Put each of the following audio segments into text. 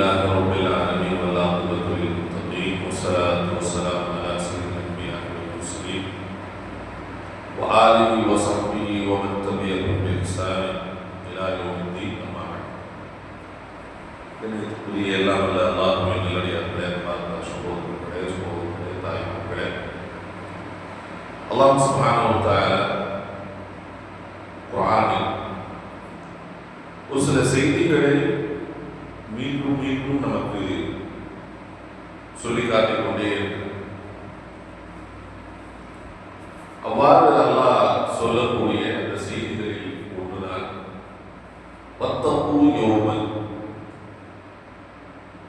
لله رب العالمين والعاقبة للمتقين والصلاة والسلام على سيد الأنبياء والمرسلين وآله وصحبه ومن تبعهم بإحسان إلى يوم الدين أما بعد. கண்ணியத்துக்குரிய எல்லாம் வல்ல அல்லாஹ்வின் நல்லடியார்களே, சகோதரர்களே, தாய்மார்களே, அல்லாஹ் சுப்ஹானஹு வ தஆலா குர்ஆனில் ஒரு சில செய்திகளை மீண்டும் மீண்டும் நமக்கு சொல்லி காட்டிக் கொண்டே இருக்கிறார். அவ்வாறு அல்லாஹ் சொல்லக்கூடிய அந்த செய்திகளில் ஒன்றுதான் வத்தகு யௌமன்,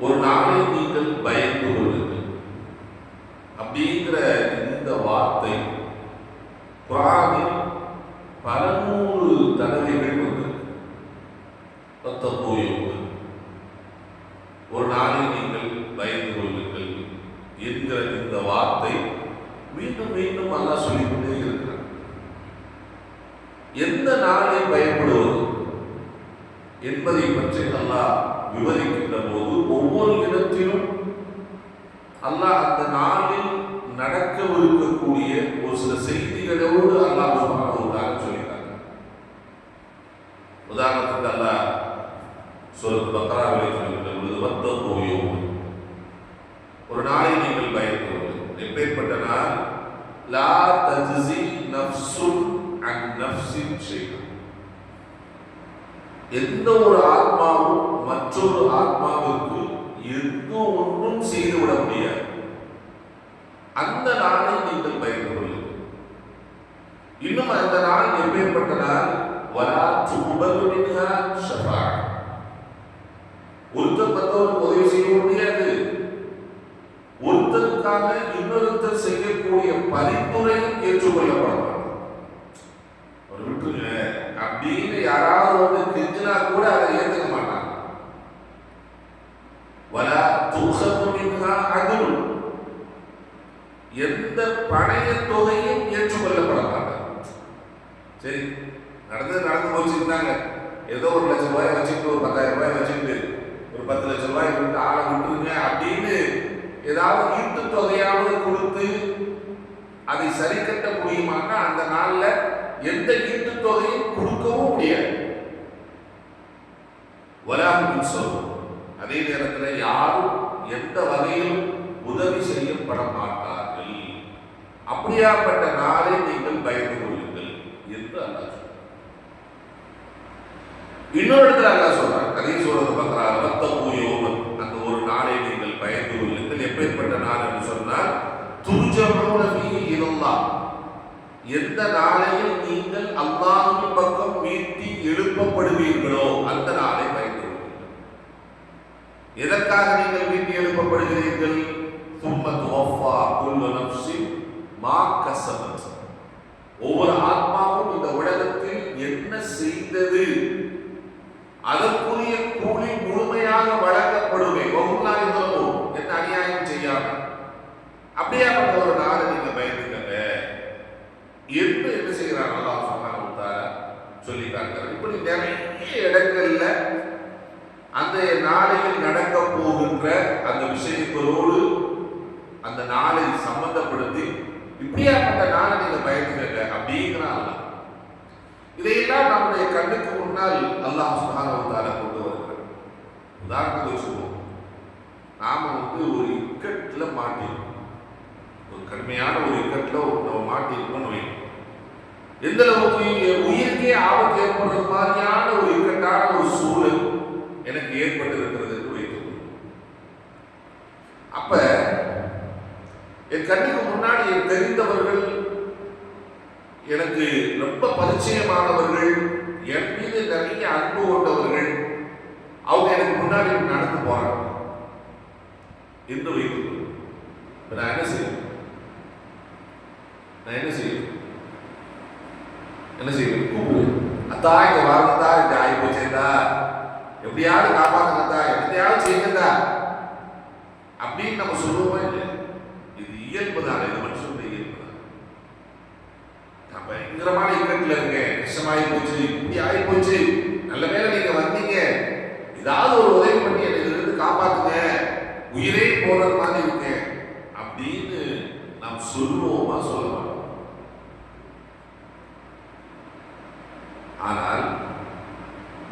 ஒரு நாளை நீங்கள் பயந்து கொள்ளுங்கள் அப்படிங்கிற இந்த வார்த்தை குர்ஆனில் பல நூறு தடவைகள் வந்து வத்தகு யௌமன், ஒரு நாளை நீங்கள் பயந்து கொள்ளுங்கள் என்கிற இந்த வார்த்தை மீண்டும் மீண்டும் அல்லாஹ் சொல்லிக்கொண்டே இருக்கிறார். எந்த நாளை பயப்படுவது என்பதை பற்றி அல்லாஹ் விவரிக்கின்ற போது ஒவ்வொரு இடத்திலும் அல்லாஹ் அந்த நாளில் நடக்கவிருக்கக்கூடிய ஒரு சில செய்திகளோடு அல்லாஹ் சொல்லியிருக்காங்க. உதாரணத்துக்கு அல்லாஹ் சூரத் பக்ராவிலே சொல்கின்ற பொழுது வத்தகு யௌமன், ஒரு நாளை நீங்கள் பயந்து கொள்ளுங்கள். எப்பேற்பட்ட நாள்? லா தஜ்ஸி நஃப்ஸுன் அன் நஃப்ஸின் ஷைஅன், எந்த ஒரு ஆத்மாவும் மற்றொரு ஆத்மாவிற்கு எந்த ஒன்றும் செய்துவிட முடியாது. அந்த நாளை நீங்கள் பயந்து கொள்ளுங்கள். இன்னும் அந்த நாள் எப்பேற்பட்ட நாள்? வலா துக்பலு மின்ஹா ஷஃபாஅ, ஒருத்தர் மற்றவருக்கு உதவி செய்ய முடியாது. ஒருத்தருக்காக இன்னொருத்தர் செய்யக்கூடிய பரிந்துரையும் ஏற்றுக்கொள்ளப்பட ஒரு விட்டுருங்க அப்படின்னு யாராவது வந்து கெஞ்சினா கூட அதை ஏற்றுக்க மாட்டாங்க. வலா துக்ஸது மின்ஹா அத்ல், எந்த பணைய தொகையும் ஏற்றுக்கொள்ளப்பட மாட்டாங்க. சரி, நடந்து போச்சுருந்தாங்க, ஏதோ 1 லட்சம் ரூபாய் வச்சுக்கிட்டு ஒரு 10,000 ரூபாய் வச்சுக்கிட்டு ஒரு 10 லட்சம் ரூபாய் கொடுத்து ஆளை விட்டுருங்க அப்படின்னு ஏதாவது ஈட்டு தொகையாவது கொடுத்து அதை சரி கட்ட முடியுமாங்க? அந்த நாள்ல எந்த ஈட்டு தொகையும் கொடுக்கவும் முடியாது. வலாஹும் சொல்லும், அதே நேரத்தில் யாரும் எந்த வகையிலும் உதவி செய்யப்பட மாட்டார்கள். அப்படியாப்பட்ட நாளை நீங்கள் பயந்து கொள்ளுங்கள் என்று அல்லாஹ் சொல்றார். இன்னொரு இடத்துல அல்லாஹ் சொல்றார், அதே சூரத் பக்ரா, வத்தகு யௌமன், அந்த ஒரு நாளை நீங்கள் பயந்து கொள்ளுங்கள். எப்பேற்பட்ட நாள் என்று சொன்னால் துர்ஜஊன ஃபீஹி இலல்லாஹ், எந்த நாளையில் நீங்கள் அல்லாஹ்வின் பக்கம் மீட்டி எழுப்பப்படுவீர்களோ அந்த நாளை பயந்து கொள்ளுங்கள். எதற்காக நீங்கள் மீட்டி எழுப்பப்படுகிறீர்கள்? சும்ம துவஃபா குல்லு நஃப்ஸின் மா கஸபத், ஒவ்வொரு ஆத்மாவும் இந்த உலகத்தில் என்ன செய்தது அதற்குரிய கூலி முழுமையாக வழங்கப்படுமே. என்ன அநியாயம் செய்யாம அப்படியாப்பட்ட ஒரு நாளை நீங்க பயந்துக்கங்க என்று என்ன செய்கிறார் அல்லாஹ் சுப்ஹானஹு வ தஆலா சொல்லி காட்டுறார். இப்படி நிறைய இடங்கள்ல அந்த நாளையில் நடக்க போகின்ற அந்த விஷயங்களோடு அந்த நாளை சம்பந்தப்படுத்தி இப்படியாப்பட்ட நாளை நீங்க பயந்துக்கங்க அப்படிங்கிறாங்க. இதையெல்லாம் நம்முடைய கண்ணுக்கு முன்னால் அல்லாஹ் சுப்ஹானஹு வ தஆலா கொண்டு வருகிறார். உதாரணத்துக்கு வச்சுக்கோம், நாம வந்து ஒரு இக்கட்ல மாட்டிருக்கோம், ஒரு கடுமையான ஒரு இக்கட்ல நம்ம மாட்டிருக்கோம்னு வைக்கணும். எந்த அளவுக்கு உயிருக்கே ஆபத்து ஏற்படுற மாதிரியான ஒரு இக்கட்டான ஒரு சூழல் எனக்கு ஏற்பட்டிருக்கிறது வைத்துக்கணும். அப்ப என் கண்ணுக்கு முன்னாடி என் தெரிந்தவர்கள், எனக்கு ரொம்ப பரிச்சயமானவர்கள், என் மீது நிறைய அன்பு கொண்டவர்கள், அவங்க எனக்கு முன்னாடி நடந்து போறாங்க என்று வைத்துக்கொள்ளும். நான் என்ன செய்வேன்? கூப்பிடு, அத்தா இங்க வாங்கத்தா, இந்த ஆகி போச்சேந்தா, எப்படியாவது காப்பாத்துங்கத்தா, எப்படியாவது செய்யுங்கத்தா அப்படின்னு நம்ம சொல்லுவோமா இல்லை? இது இயல்புதான், இது மனுஷனுடைய இயல்புதான். நான் பயங்கரமான இக்கட்டில் இருக்கேன், கஷ்டமாயி போச்சு, இப்படி ஆகி போச்சு, நல்ல வேளை நீங்க வந்தீங்க, ஏதாவது ஒரு உதவி பண்ணி எனக்கு காப்பாற்ற உயிரே போற மாதிரி இருக்கேன் அப்படின்னு நாம் சொல்லுவோமா சொல்ல மாட்டோம். ஆனால்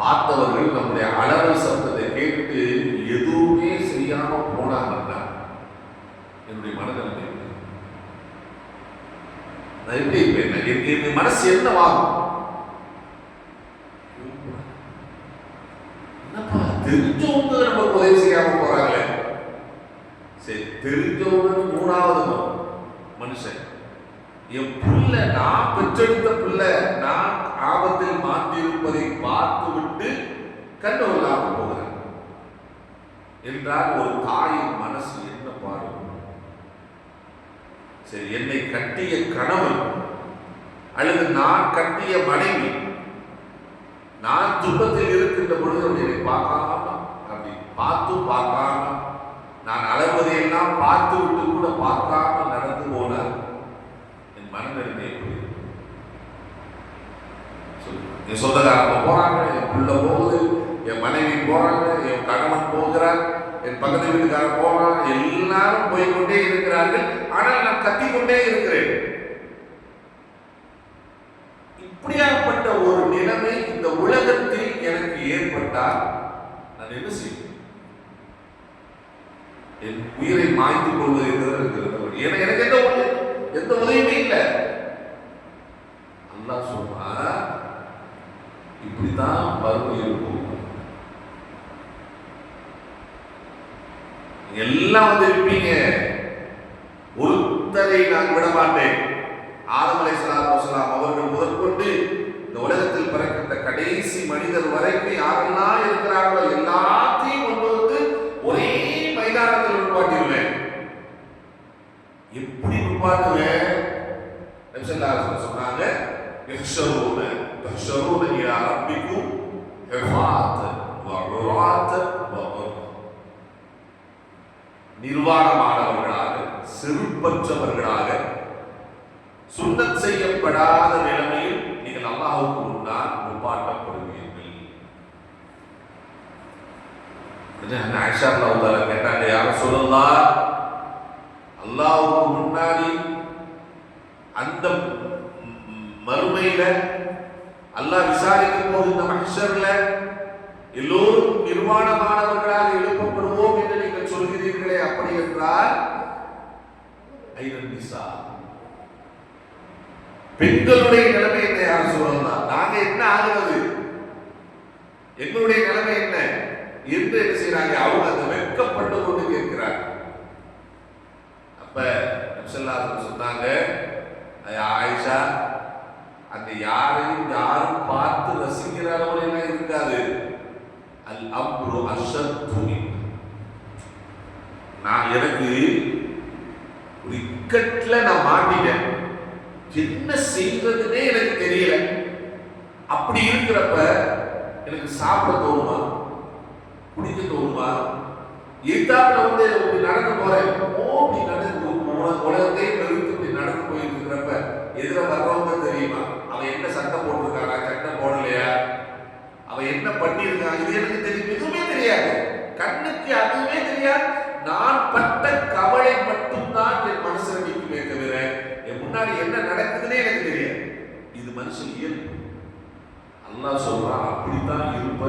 பார்த்தவர்கள் நம்முடைய அலறல் சத்தத்தை கேட்டு எதுவுமே செய்யாம போனாங்கன்னா என்னுடைய மனநிலைமை நான் எப்படி இருப்பேன்? என் மனசு என்னவாகும்? என்னப்பா தெரிஞ்சவங்க நமக்கு உதவி செய்யாம போறாங்களே. சரி, தெரிஞ்சவங்க மூணாவது மனுஷன், என் புள்ள, நான் பெற்றெடுத்த புள்ள நான் ஆபத்தில் மாற்றிருப்பதை பார்த்து விட்டு கண்டு கொள்ளாமல் போகிறார் என்றால் ஒரு தாயின் மனசு என்ன பாடும்? சரி, என்னை கட்டிய கணவன் அல்லது நான் கட்டிய மனைவி நான் துன்பத்தில் இருக்கின்ற பொழுது என்னை பார்க்காம, அப்படி பார்க்காம, நான் அலர்வதையெல்லாம் பார்த்து விட்டு கூட பார்க்காம நடந்து போனார் என் மனநிலைமை எப்படி? என் சொந்தக்காரங்க போறாங்க, என் புள்ள போகுது, என் மனைவி போறாங்க, என் கணவன் போகிறார், என் பக்கத்து வீட்டுக்காரர் போறான், எல்லாரும் போய்கொண்டே இருக்கிறார்கள். ஆனால் நான் கத்திக்கொண்டே இருக்கிறேன். இப்படியாப்பட்ட ஒரு நிலைமை இந்த உலகத்தில் எனக்கு ஏற்பட்டால் நான் என்ன செய்வேன்? என் உயிரை மாய்த்துக் கொள்வது இருக்கிறது. எனக்கு எந்த உதவியுமே இல்லை. அல்லாஹ் சொல்றா, இப்படித்தான் வறுமை இருக்கும். எல்லாம் வந்து இருப்பீங்க, ஒருத்தரை நான் விட மாட்டேன். ஆதம் அலைஹிஸ்ஸலாத்து வஸலாம் அவர்கள் முதற்கொண்டு இந்த உலகத்தில் பிறக்கின்ற கடைசி மனிதர் வரைக்கும் யாரெல்லாம் இருக்கிறார்களோ எல்லாத்தையும் கொண்டு வந்து ஒரே மைதானத்தில் நிப்பாட்டிடுவேன். எப்படி நிப்பாட்டுவேன்? நபி ஸல்லல்லாஹு அலைஹி வஸல்லம் சொன்னாங்க, யஹ்ஷரூன இலா ரப்பிக்கும் ஹிஃபாத் வ உராத் வ நிர்வாணமானவர்களாக, செருப்பற்றவர்களாக, சுன்னத் செய்யப்படாத நிலைமையில் நீங்கள் அல்லாஹ்வுக்கு முன்னால் நிப்பாட்டப்படுவீர்கள். ஆயிஷா ரலியல்லாஹு அன்ஹா கேட்டாங்க, யா ரசூலல்லாஹ், அல்லாஹ்வுக்கு முன்னாடி அந்த மறுமையில அல்லாஹ் விசாரிக்கும் போது இந்த மஹ்ஷர்ல எல்லோரும் நிர்வாணமானவர்களாக எழுப்பப்படுவோம் என்று நீங்கள் சொல்கிறீர்களே, அப்படி என்றால் ஐநன்னிசா, பெண்களுடைய நிலைமை என்ன? யார் சொல்லலாம்? நாங்க என்ன ஆகுறது? எங்களுடைய நிலைமை என்ன என்று என்ன செய்யறாங்க? அவங்க அந்த வெட்கப்பட்டு கொண்டு கேட்கிறாங்க. அப்ப நபி ஸல்லல்லாஹு அலைஹி வஸல்லம் சொன்னாங்க, ஆயிஷா, அந்த யாரும் பார்த்து ரசிக்கிற அளவுல எல்லாம் இருக்காது. அல் அம்ரு அஷத்து, நான் எனக்கு ஒரு இக்கட்ல நான் மாட்டிட்டேன், என்ன செய்வதுன்னே எனக்கு தெரியல. அப்படி இருக்கிறப்ப எனக்கு சாப்பிட தோணுமா, குடிக்க தோணுமா? எதாப்புல வந்து இப்படி நடந்து போறேன், இப்படி நடந்து உலகத்தை வெறுத்து இப்படி நடந்து போயிட்டு இருக்கிறப்ப எதிர வர்றவங்க தெரியுமா? அவன் என்ன சட்டை போட்டிருக்கானா, சட்டை போடலையா, அவன் என்ன பண்ணியிருக்கான், இது எனக்கு தெரியும், எதுவுமே தெரியாது. கண்ணுக்கு அதுவுமே தெரியாது. நான் பட்ட கவலை மட்டும்தான் என் மனசுல நிற்குமே தவிர என் முன்னாடி என்ன நடக்குதுன்னே எனக்கு தெரியாது. இது மனுஷன் இயல்பு. அல்லாஹ் சொல்றான், அப்படித்தான் இருப்ப,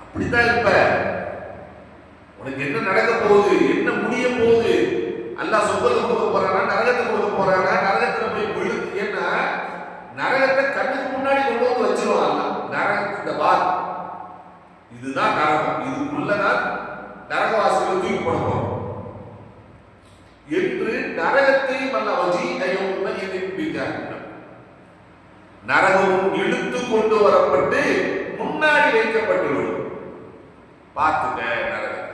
அப்படித்தான் இருப்ப. உனக்கு என்ன நடக்க போகுது, என்ன முடிய போகுது, அல்லாஹ் சொர்க்கத்தை கொடுக்க போறானா, நரகத்தை கொடுக்க போறானா, நரகத்துல போய் விழுது. ஏன்னா நரகத்தை கண்ணுக்கு முன்னாடி கொண்டு வந்து வச்சிருவான். நரகத்தை பார், இதுதான் நரகம், இதுக்குள்ளதான் நரகவாசிகளை தூக்கி போட போறோம் என்று நரகத்தையும் நரகமும் இழுத்து கொண்டு வரப்பட்டு முன்னாடி வைக்கப்பட்டுவிடும். பார்த்துக்க நரகத்தை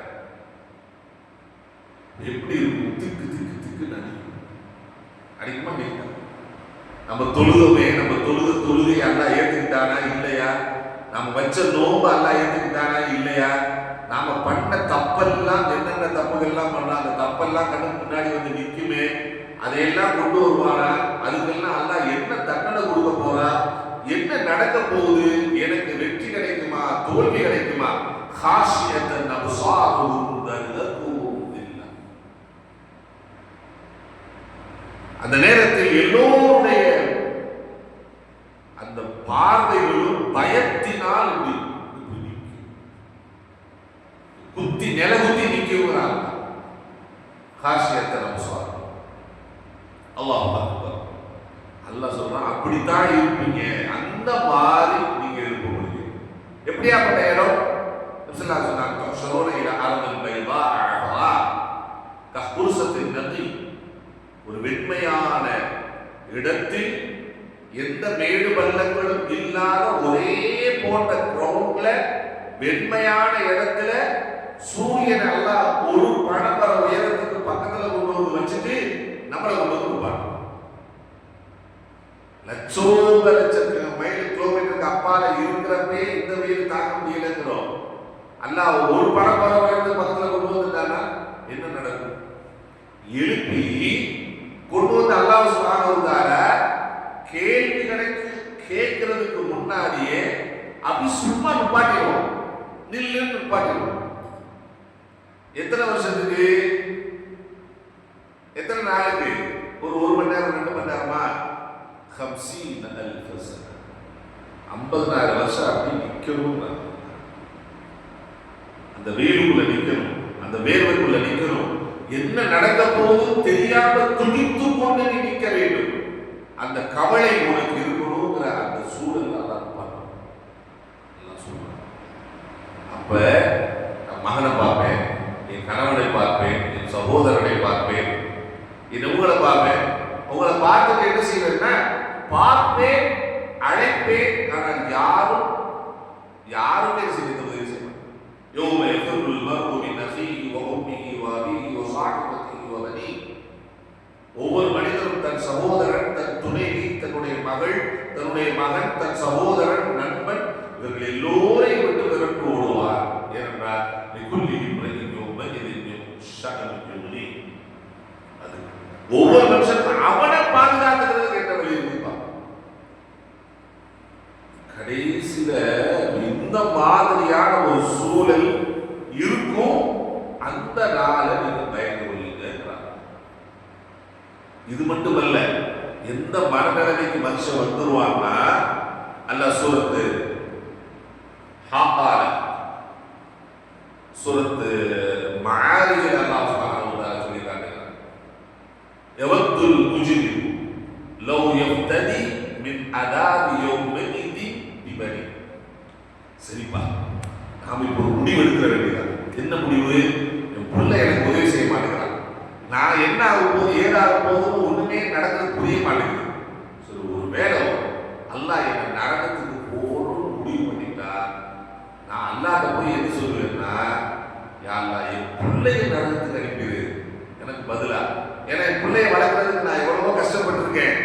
எப்படி இருக்கும், திக்கு திக்கு திக்கு அடிக்குமா கேட்க. நம்ம தொழுகமே, நம்ம தொழுகை அல்லாஹ் ஏத்துக்கிட்டானா இல்லையா, நம்ம வச்ச நோம்பு அல்லாஹ் ஏத்துக்கிட்டானா இல்லையா, நாம பண்ண தப்பெல்லாம், என்னென்ன தப்புகள்லாம் பண்ணா அந்த தப்பெல்லாம் கண்ணுக்கு முன்னாடி வந்து நிற்குமே, அதையெல்லாம் கொண்டு வருவானா, அதுக்கெல்லாம் அல்லாஹ் என்ன தண்டனை கொடுக்க போறா, என்ன நடக்க போகுது, எனக்கு வெற்றி கிடைக்குமா தோல்வி கிடைக்குமா, ஹாஷியத்தன் அப்சாருஹும் அந்த நேரத்தில் எல்லோருடைய அந்த பார்வைகளும் பயத்தினால் குத்தி நிலகுத்தி நிற்கிறாங்க. காசியத்தனம் அல்லாஹ் அக்பர். அல்லாஹ் சொல்றான், அப்படித்தான் இருப்பீங்க, அந்த மாதிரி நீங்க இருக்க முடியும். எப்படியாப்பட்ட இடம்? ஒரு வெண்மையான இடத்தில் எந்த மேடு பள்ளங்களும் இல்லாத ஒரே போன்ற கிரவுண்ட்ல வெண்மையான இடத்துல சூரியன் எல்லாம் ஒரு பணப்பர உயரத்துக்கு பக்கத்துல கொண்டு வந்து வச்சுட்டு நம்மளை கொண்டு வந்து கொடுப்பாங்க. லட்சோப மைல் கிலோமீட்டருக்கு அப்பால இருக்கிறப்பே இந்த வெயில் தாக்க முடியலங்கிறோம். அல்லாஹ் ஒரு பணப்பர உயரத்துக்கு பக்கத்துல கொண்டு வந்துட்டானா என்ன நடக்கும்? எழுப்பி கொண்டு வந்து அல்லாஹ் சுப்ஹானஹு வ தஆலா கேள்விகளை கேட்கிறதுக்கு முன்னாடியே அப்படி சும்மா நிப்பாட்டிடுவோம், நில்லுன்னு நிப்பாட்டிடுவோம். எத்தனை வருஷத்துக்கு, எத்தனை நாளுக்கு? ஒரு 1 மணி நேரம் 2 மணி நேரமா? 50,000 வருஷம், 50,000 வருஷம் அப்படி நிற்கணும். அந்த வெயிலுக்குள்ள நிற்கணும், அந்த வேர்வைக்குள்ள நிற்கணும். என்ன நடக்க போதும் தெரியாம துடித்து கொண்டு நீ நிற்க வேண்டும். அந்த கவலை உனக்கு இருக்கணுங்கிற அந்த சூழல் அப்ப மகனை பார்ப்பேன், என் கணவனை பார்ப்பேன், என் சகோதரனை பார்ப்பேன், என் உங்களை பார்ப்பேன். உங்களை பார்த்துட்டு என்ன செய்வேன்னா பார்ப்பேன், அழைப்பேன். ஆனால் யாரும் என்ன செய்ய உதவி செய்வேன். ஒவ்வொரு மனிதனும் தன் சகோதரன், தன் துணைவி, தன்னுடைய மகள், தன்னுடைய மகன், தன் சகோதரன், நண்பன், இவர்கள் எல்லோரையும் விட்டு விரட்டு ஓடுவார். ஏனென்றால் ஒவ்வொரு மனுஷன் அவனை பாதுகாத்துக்கிறதுக்கு என்ன வழி இருப்பான். கடைசியில இந்த மாதிரியான ஒரு சூழல் இருக்கும். அந்த நாளை நீங்க பயந்து கொள்ளுங்க. இது மட்டுமல்ல, எந்த மனநிலைமைக்கு மனுஷன் வந்துருவான்னா அல்லாஹ் சூரத்து ஹாகால சூரத்து மஆரிஜில் அல்லாஹ் சுப்ஹானஹு வ தஆலா சொல்லி காட்டுகிறார். யவத்துல் முஜ்ரிம் லவ் யஃப்ததி மின் அதாபி யௌமிதி பிபனி. சரிப்பா, நாம இப்போ முடிவு எடுக்க வேண்டியது. என்ன முடிவு? என் பிள்ளை எனக்கு உதவி செய்ய மாட்டேங்கிறான், நான் என்ன ஆகும் போது ஏதாக போதும் ஒண்ணுமே நடக்கிறது புரிய மாட்டேங்குது. சரி, ஒரு வேலை அல்லாஹ் என்ன நரகத்துக்கு போகணும்னு முடிவு பண்ணிட்டா நான் அல்லாஹ்ட்ட போய் என்ன சொல்லுவேன்னா, யா அல்லாஹ் என் பிள்ளைய நரகத்துக்கு அனுப்பிடு எனக்கு பதிலா. ஏன்னா என் பிள்ளைய வளர்க்கறதுக்கு நான் எவ்வளவோ கஷ்டப்பட்டிருக்கேன்.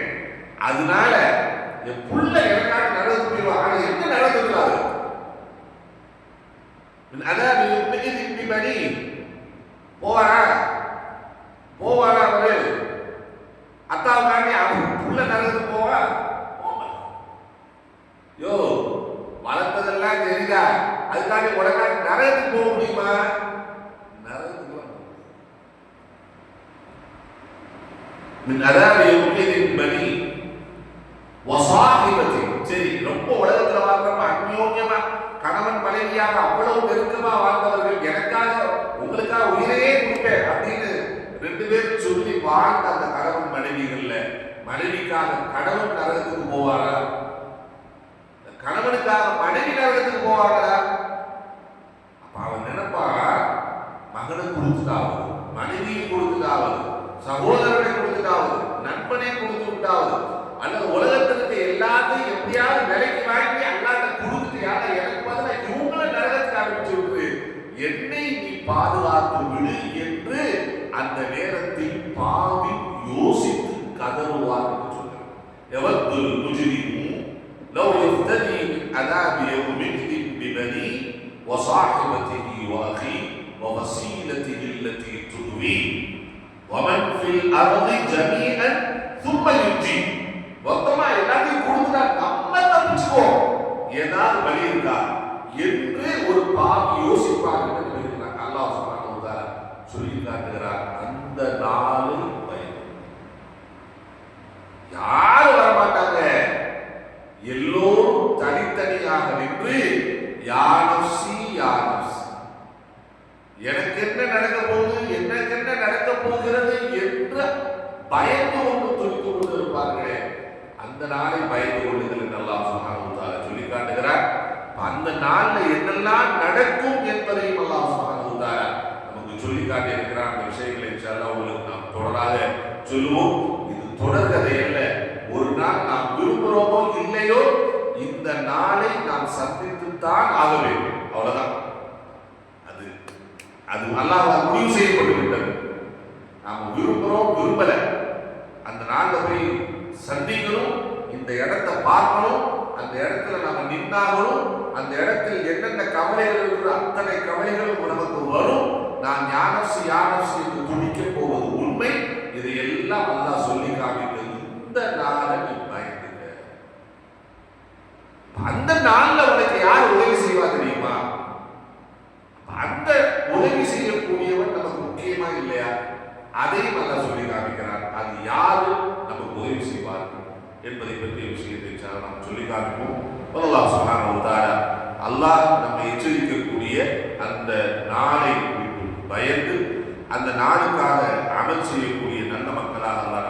அதனால என் பிள்ளை எனக்காக நரகத்துக்கு போயிடுவான். ஆனா என்ன நரகத்துக்கு அதான் பணி போவாரா அவரு அத்தாவுக்காண்டி அவன் புள்ள நரகத்துக்கு போவா? யோ, வளர்த்ததெல்லாம் தெரியுதா? அதுக்காண்டி உடனே நரகத்துக்கு போக முடியுமா? நரகத்துக்கு பணி வசாஹிபத்தி. சரி, ரொம்ப உலகத்துல வாழ்றப்ப அந்யோன்யமா கணவன் மனைவியாக அவ்வளவு நெருக்கமா வாழ்ந்தவர்கள் எனக்காக உங்களுக்காக உயிரையே கொடுப்பேன் அப்படின்னு 2 பேரும் சொல்லி வாழ்ந்த அந்த கணவன் மனைவிகள்ல மனைவிக்காக கணவன் நரகத்துக்கு போவாரா? கணவனுக்காக மனைவி நரகத்துக்கு போவாரா? அப்ப அவன் நினைப்பா, மகனை கொடுத்துட்டாவது, மனைவியை கொடுத்துட்டாவது, சகோதரனை கொடுத்துட்டாவது, நண்பனை கொடுத்து விட்டாவது, அல்லது உலகத்திற்கு எல்லாத்தையும் எப்படியாவது விலைக்கு வாங்கி அல்லாட்ட கொடுத்துட்டு யாரா எனக்கு பதிலா இவங்களை நரகத்துக்கு ஆரம்பிச்சு விட்டு என்னை நீ பாதுகாத்து விடு என்று அந்த நேரத்தில் பாவி யோசித்து கதறுவார் என்று சொல்றார். எவத்துல் முஜ்ரிமு லவ் யஃப்ததி மின் அதாபி யௌமிதி பிபனி வஸாஹிபதிஹி வஅஹி வவஸீலதிஹி அல்லதி துவி வமன் ஃபில் அர்தி ஜமீஅன் ثم ينجي. மொத்தமா எல்லாத்தையும் கொடுத்துட்டா நம்ம தப்பிச்சுவோம், ஏதாவது வழி இருக்கா என்று ஒரு பாவி யோசிப்பாங்க. அல்லாஹ் சுப்ஹானஹு வ தஆலா காட்டுகிறார். அந்த நாளில் பயம். யாரும் வரமாட்டாங்க, எல்லோரும் தனித்தனியாக நின்று யானப்சி யானப்சி, எனக்கு என்ன நடக்க போகுது, எனக்கு என்ன நடக்க போகிறது என்ற பயந்து கொண்டு துடித்து கொண்டு இருப்பார்களே, அந்த நாளை பயந்து கொள்ளுங்கள் என்று அல்லாஹ் சுப்ஹானஹு வ தஆலா சொல்லி காட்டுகிறார். அந்த நாளில் என்னெல்லாம் நடக்கும் என்பதையும் அல்லாஹ் சுப்ஹானஹு வ தஆலா நமக்கு சொல்லி காட்டி இருக்கிறார். அந்த விஷயங்களை இன்ஷா அல்லாஹ் உங்களுக்கு நாம் தொடராக சொல்லுவோம். இது தொடர்கதை அல்ல. ஒரு நாள் நாம் விரும்புகிறோமோ இல்லையோ இந்த நாளை நாம் சந்தித்துத்தான் ஆக வேண்டும். அவ்வளவுதான். அது அது அல்லாஹ்வால் முடிவு செய்யப்பட்டு விட்டது. நாம் விரும்புகிறோம் விரும்பல, அந்த நாளில் போய் சந்திக்கணும், இந்த இடத்தை பார்க்கணும், அந்த இடத்துல நம்ம நின்னாகணும், அந்த இடத்தில் என்னென்ன கவலைகள் இருக்கிற அத்தனை கவலைகளும் நமக்கு வரும். நான் யானப்சி யானப்சி என்று துடிக்க போவது உண்மை. இதை எல்லாம் அல்லாஹ் சொல்லி காமிக்கிறது. இந்த நாளை நீ பயந்துங்க. அந்த நாள்ல உனக்கு யார் உதவி செய்வா தெரியுமா? அந்த உதவி செய்யக்கூடியவன் நமக்கு முக்கியமா இல்லையா? அதையும் அல்லாஹ் சொல்லி காமிக்கிறார். அது யாரு நமக்கு உதவி செய்வார்கள் என்பதை பற்றிய விஷயத்தை நாம் சொல்லி காமிப்போம். அல்லாஹ் சுப்ஹானஹு வ தஆலா அல்லாஹ் நம்மை எச்சரிக்கக்கூடிய அந்த நாளை விட்டு பயந்து அந்த நாளுக்காக அமல் செய்யக்கூடிய நல்ல மக்களாக அல்லாஹ்